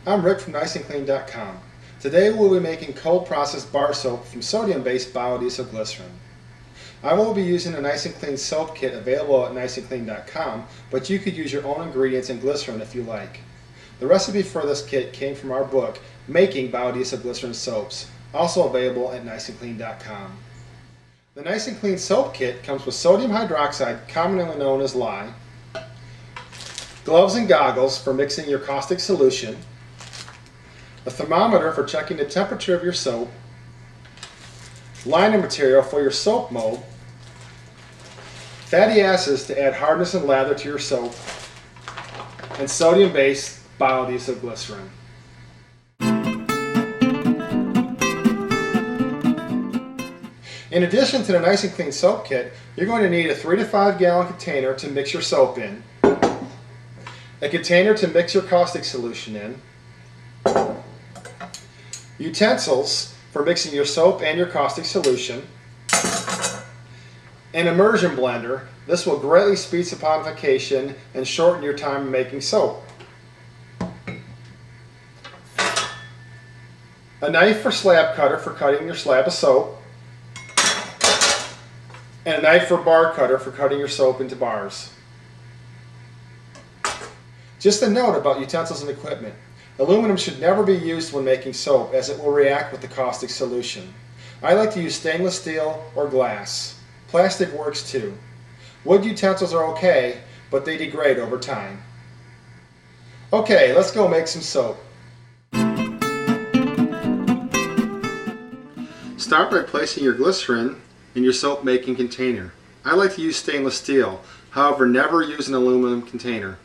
I'm Rick from Knice-N-Clean.com. Today we'll be making cold processed bar soap from sodium-based biodiesel glycerin. I will be using a Knice-N-Clean soap kit available at Knice-N-Clean.com, but you could use your own ingredients and glycerin if you like. The recipe for this kit came from our book, Making Biodiesel Glycerin Soaps, also available at Knice-N-Clean.com. The Knice-N-Clean soap kit comes with sodium hydroxide, commonly known as lye, gloves and goggles for mixing your caustic solution, a thermometer for checking the temperature of your soap, liner material for your soap mold, fatty acids to add hardness and lather to your soap, and sodium-based biodiesel glycerin. In addition to the Knice-N-Clean soap kit, you're going to need a 3 to 5 gallon container to mix your soap in, a container to mix your caustic solution in, utensils for mixing your soap and your caustic solution, an immersion blender. This will greatly speed saponification and shorten your time in making soap. A knife or slab cutter for cutting your slab of soap, and a knife or bar cutter for cutting your soap into bars. Just a note about utensils and equipment. Aluminum should never be used when making soap as it will react with the caustic solution. I like to use stainless steel or glass. Plastic works too. Wood utensils are okay, but they degrade over time. Okay, let's go make some soap. Start by placing your glycerin in your soap making container. I like to use stainless steel, however never use an aluminum container.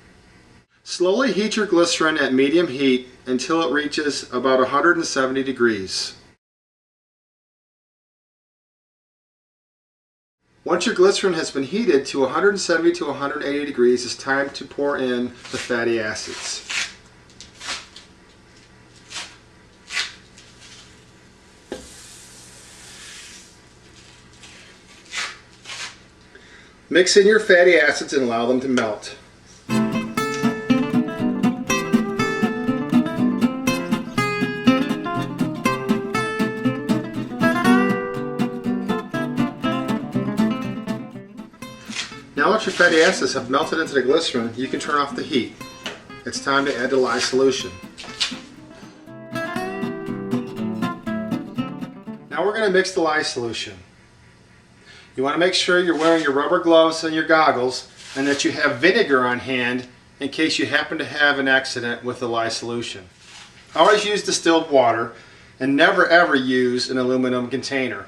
Slowly heat your glycerin at medium heat until it reaches about 170 degrees. Once your glycerin has been heated to 170 to 180 degrees, it's time to pour in the fatty acids. Mix in your fatty acids and allow them to melt. Now that your fatty acids have melted into the glycerin, you can turn off the heat. It's time to add the lye solution. Now we're going to mix the lye solution. You want to make sure you're wearing your rubber gloves and your goggles and that you have vinegar on hand in case you happen to have an accident with the lye solution. Always use distilled water and never ever use an aluminum container.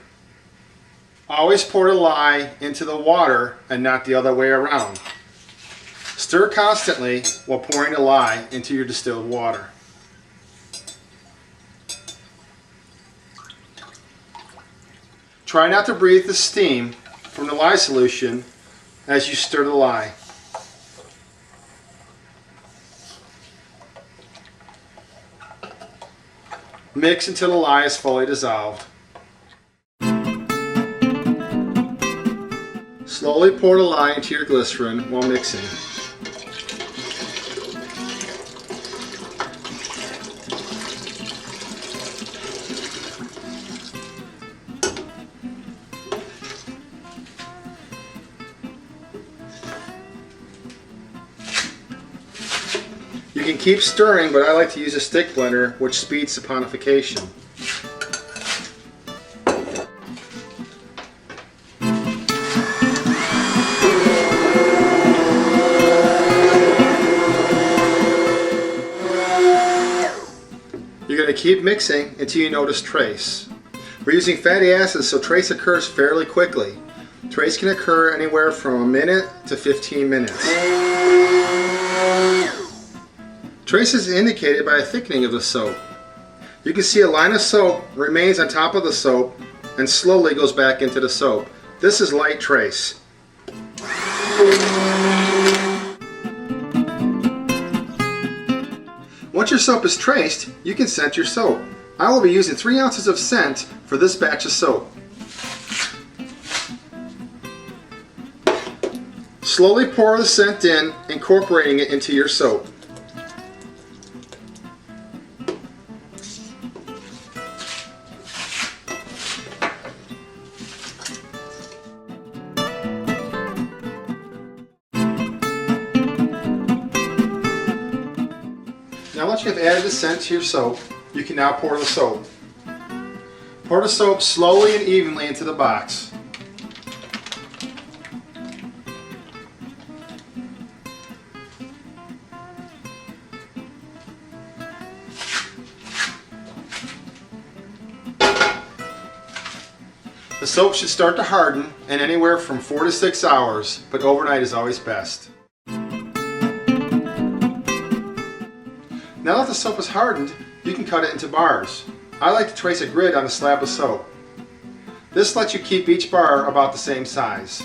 Always pour the lye into the water and not the other way around. Stir constantly while pouring the lye into your distilled water. Try not to breathe the steam from the lye solution as you stir the lye. Mix until the lye is fully dissolved. Slowly pour the lye into your glycerin while mixing. You can keep stirring, but I like to use a stick blender, which speeds saponification. You're going to keep mixing until you notice trace. We're using fatty acids, so trace occurs fairly quickly. Trace can occur anywhere from a minute to 15 minutes. Trace is indicated by a thickening of the soap. You can see a line of soap remains on top of the soap and slowly goes back into the soap. This is light trace. Once your soap is traced, you can scent your soap. I will be using 3 ounces of scent for this batch of soap. Slowly pour the scent in, incorporating it into your soap. Now that you have added the scent to your soap, you can now pour the soap. Pour the soap slowly and evenly into the box. The soap should start to harden in anywhere from 4 to 6 hours, but overnight is always best. Now that the soap is hardened, you can cut it into bars. I like to trace a grid on a slab of soap. This lets you keep each bar about the same size.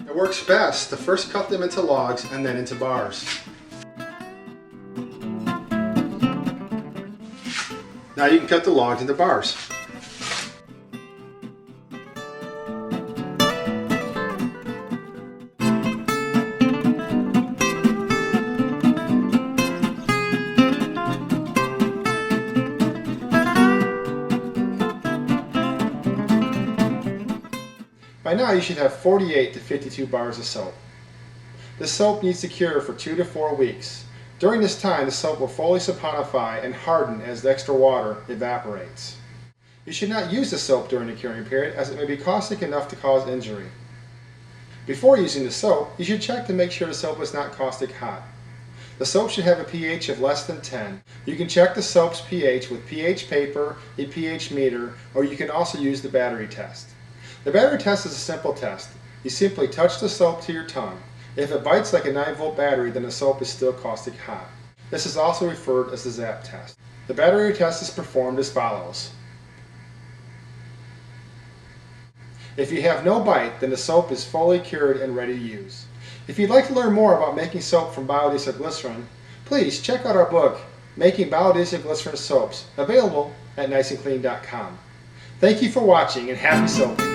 It works best to first cut them into logs and then into bars. Now you can cut the logs into bars. By now you should have 48 to 52 bars of soap. The soap needs to cure for 2 to 4 weeks. During this time the soap will fully saponify and harden as the extra water evaporates. You should not use the soap during the curing period as it may be caustic enough to cause injury. Before using the soap, you should check to make sure the soap is not caustic hot. The soap should have a pH of less than 10. You can check the soap's pH with pH paper, a pH meter, or you can also use the battery test. The battery test is a simple test. You simply touch the soap to your tongue. If it bites like a 9-volt battery, then the soap is still caustic hot. This is also referred as the zap test. The battery test is performed as follows. If you have no bite, then the soap is fully cured and ready to use. If you'd like to learn more about making soap from biodiesel glycerin, please check out our book, Making Biodiesel Glycerin Soaps, available at Knice-N-Clean.com. Thank you for watching and happy soaping.